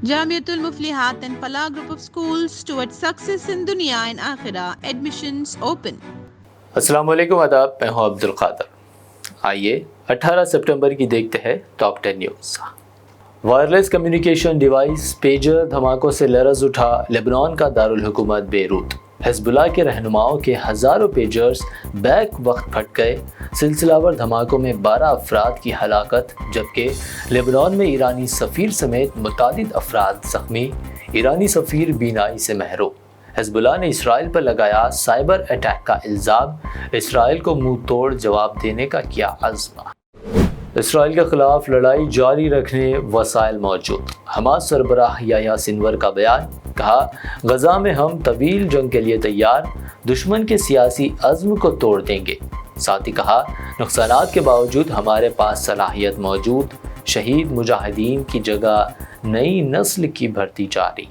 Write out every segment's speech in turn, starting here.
Jamiatul Muflihat and Falah Group of Schools towards success in Dunya and Akhirah. Admissions open. السلام علیکم، آداب، میں ہوں عبد القادر۔ آئیے 18 سپٹمبر کی دیکھتے ہیں top 10 news. Wireless communication device pager دھماکوں سے لرز اٹھا لبنان کا دارالحکومت بیروت۔ حزب اللہ کے رہنماؤں کے ہزاروں پیجرز بیک وقت پھٹ گئے۔ سلسلہ ور دھماکوں میں 12 افراد کی ہلاکت، جبکہ لبنان میں ایرانی سفیر سمیت متعدد افراد زخمی، ایرانی سفیر بینائی سے محروم۔ حزب اللہ نے اسرائیل پر لگایا سائبر اٹیک کا الزام، اسرائیل کو منہ توڑ جواب دینے کا کیا عزم۔ اسرائیل کے خلاف لڑائی جاری رکھنے وسائل موجود، حماس سربراہ یحییٰ سنور کا بیان، کہا غزہ میں ہم طویل جنگ کے لیے تیار، دشمن کے سیاسی عزم کو توڑ دیں گے۔ ساتھ ہی کہا نقصانات کے باوجود ہمارے پاس صلاحیت موجود، شہید مجاہدین کی جگہ نئی نسل کی بھرتی جاری۔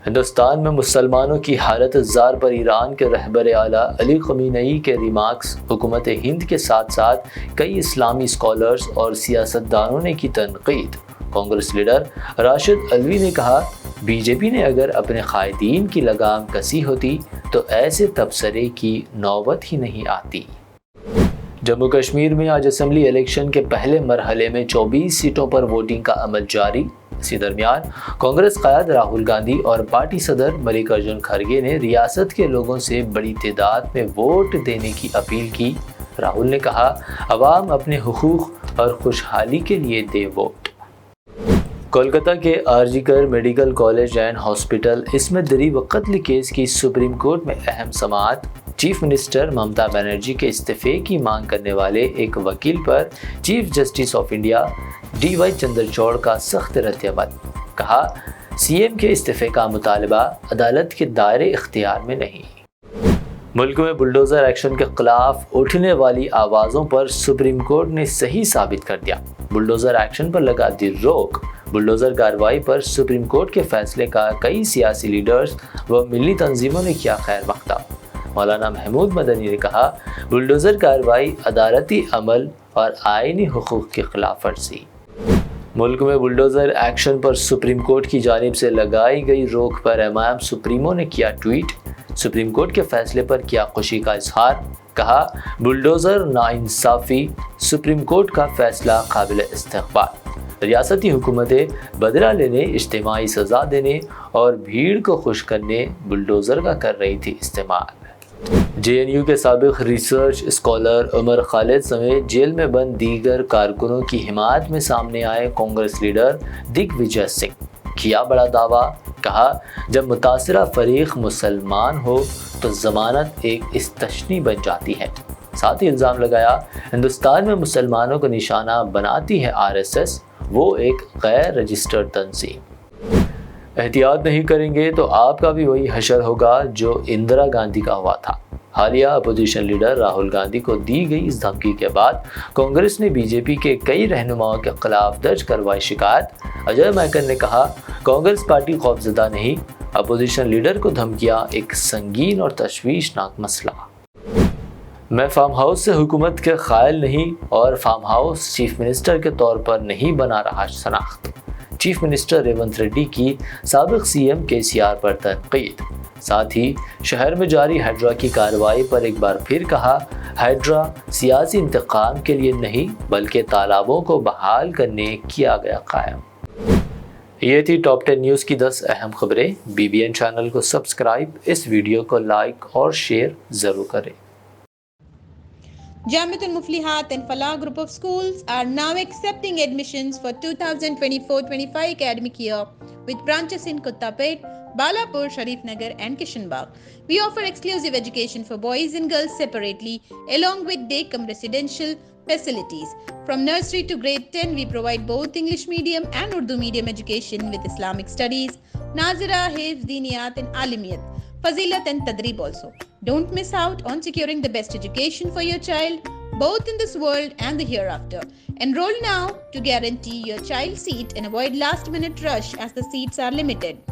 ہندوستان میں مسلمانوں کی حالت زار پر ایران کے رہبر اعلیٰ علی خامنئی کے ریمارکس، حکومت ہند کے ساتھ ساتھ کئی اسلامی اسکالرز اور سیاستدانوں نے کی تنقید۔ کانگریس لیڈر راشد علوی نے کہا بی جے پی نے اگر اپنے قائدین کی لگام کسی ہوتی تو ایسے تبصرے کی نوبت ہی نہیں آتی۔ جموں کشمیر میں آج اسمبلی الیکشن کے پہلے مرحلے میں 24 سیٹوں پر ووٹنگ کا عمل جاری۔ اسی درمیان کانگریس قائد راہل گاندھی اور پارٹی صدر ملک ارجن کھرگے نے ریاست کے لوگوں سے بڑی تعداد میں ووٹ دینے کی اپیل کی۔ راہل نے کہا عوام اپنے حقوق اور خوشحالی کے لیے دے ووٹ۔ کولکتہ کے آر جی کر میڈیکل کالج اینڈ ہاسپٹل عصمت دری و قتل کیس کی سپریم کورٹ میں اہم سماعت۔ چیف منسٹر ممتا بنرجی کے استعفے کی مانگ کرنے والے ایک وکیل پر chief justice of India D Y Chandrachud کا سخت رد عمل، کہا سی ایم کے استعفے کا مطالبہ عدالت کے دائرے اختیار میں نہیں۔ ملک میں بلڈوزر ایکشن کے خلاف اٹھنے والی آوازوں پر سپریم کورٹ نے صحیح ثابت کر دیا، بلڈوزر ایکشن پر لگا دی روک۔ بلڈوزر کارروائی پر سپریم کورٹ کے فیصلے کا کئی سیاسی لیڈرز و ملی تنظیموں نے کیا خیر مقدم۔ مولانا محمود مدنی نے کہا بلڈوزر کارروائی عدالتی عمل اور آئینی حقوق کی خلاف ورزی۔ ملک میں بلڈوزر ایکشن پر سپریم کورٹ کی جانب سے لگائی گئی روک پر امام سپریمو نے کیا ٹویٹ، سپریم کورٹ کے فیصلے پر کیا خوشی کا اظہار، کہا بلڈوزر ناانصافی، سپریم کورٹ کا فیصلہ قابل استقبال۔ ریاستی حکومتیں بدلہ لینے، اجتماعی سزا دینے اور بھیڑ کو خوش کرنے بلڈوزر کا کر رہی تھی استعمال۔ جے این یو کے سابق ریسرچ اسکالر عمر خالد سمیت جیل میں بند دیگر کارکنوں کی حمایت میں سامنے آئے کانگریس لیڈر دگ وجے سنگھ، کیا بڑا دعویٰ، کہا جب متاثرہ فریق مسلمان ہو تو ضمانت ایک استثنی بن جاتی ہے۔ ساتھ ہی الزام لگایا ہندوستان میں مسلمانوں کو نشانہ بناتی ہے آر ایس ایس، وہ ایک غیر رجسٹرڈ تنظیم۔ احتیاط نہیں کریں گے تو آپ کا بھی وہی حشر ہوگا جو اندرا گاندھی کا ہوا تھا۔ حالیہ اپوزیشن لیڈر راہل گاندھی کو دی گئی اس دھمکی کے بعد کانگریس نے بی جے پی کے کئی رہنماؤں کے خلاف درج کروائی شکایت۔ اجے مائیکل نے کہا کانگریس پارٹی خوفزدہ نہیں، اپوزیشن لیڈر کو دھمکیاں ایک سنگین اور تشویشناک مسئلہ۔ میں فارم ہاؤس سے حکومت کے قائل نہیں اور فارم ہاؤس چیف منسٹر کے طور پر نہیں بنا رہا شناخت، چیف منسٹر ریونت ریڈی کی سابق سی ایم کے سی آر پر تنقید۔ ساتھ ہی شہر میں جاری ہائیڈرا کی کارروائی پر ایک بار پھر کہا ہائیڈرا سیاسی انتقام کے لیے نہیں بلکہ تالابوں کو بحال کرنے کیا گیا قائم۔ یہ تھی ٹاپ 10 نیوز کی 10 اہم خبریں۔ بی بی این چینل کو سبسکرائب، اس ویڈیو کو لائک اور شیئر ضرور کریں۔ Jamiatul Muflihat and Falah Group of Schools are now accepting admissions for 2024-25 academic year with branches in Kottapet, Balapur, Sharif Nagar and Kishanbagh. We offer exclusive education for boys and girls separately along with day-cum residential facilities. From nursery to grade 10, we provide both English medium and Urdu medium education with Islamic studies, Nazira, Hifz, Diniyat and Alimiyat, Fazilat and Tadrib also. Don't miss out on securing the best education for your child, both in this world and the hereafter. Enroll now to guarantee your child's seat and avoid last-minute rush as the seats are limited.